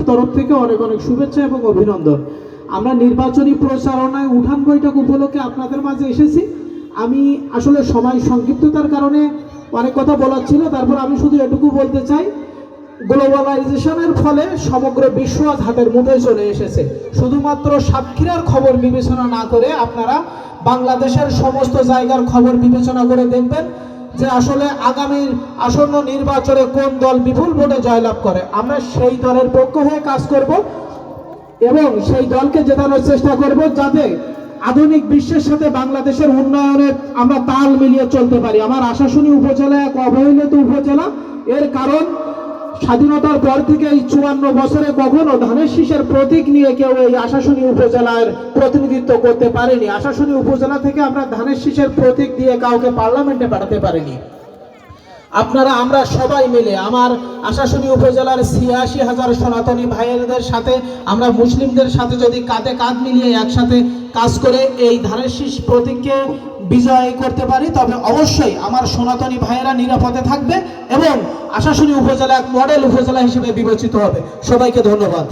তরফ থেকে অনেক অনেক শুভেচ্ছা এবং অভিনন্দন। আমরা নির্বাচনী প্রচারণায় উঠান বৈঠক উপলক্ষে আপনাদের মাঝে এসেছি। আমি আসলে সময় সংক্ষিপ্ততার কারণে অনেক কথা বলার ছিল, তারপর আমি শুধু এটুকু বলতে চাই, গ্লোবালাইজেশনের ফলে সমগ্র বিশ্ব আজ হাতের মুঠোয় চলে এসেছে। শুধুমাত্র সাতক্ষীরার খবর বিবেচনা না করে আপনারা বাংলাদেশের সমস্ত জায়গার খবর বিবেচনা করে দেখবেন যে আসলে আগামীর আসন্ন নির্বাচনে কোন দল বিপুল ভোটে জয়লাভ করে। আমরা সেই দলের পক্ষ হয়ে কাজ করব এবং সেই দলকে জেতানোর চেষ্টা করব, যাতে আধুনিক বিশ্বের সাথে বাংলাদেশের উন্নয়নে আমরা তাল মিলিয়ে চলতে পারি। আমার আশাশুনি উপজেলা এক অবহেলিত উপজেলা। এর কারণ স্বাধীনতার পর থেকে এই 54 বছরে কখনো ধানের শীষের প্রতীক নিয়ে কেউ এই আশাশুনি উপজেলার প্রতিনিধিত্ব করতে পারেনি। আশাশুনি উপজেলা থেকে আমরা ধানের শীষের প্রতীক দিয়ে কাউকে পার্লামেন্টে পাঠাতে পারিনি। আপনারা আমরা সবাই মিলে আমার আশাশুনি উপজেলার 86,000 সনাতনী ভাইয়েরদের সাথে, আমরা মুসলিমদের সাথে যদি কাঁধে কাঁধ মিলিয়ে একসাথে কাজ করে এই ধানের শীষ প্রতীককে বিজয় করতে পারি, তবে অবশ্যই আমার সনাতনী ভাইয়েরা নিরাপদে থাকবে এবং আশাশুনি উপজেলা এক মডেল উপজেলা হিসেবে বিবেচিত হবে। সবাইকে ধন্যবাদ।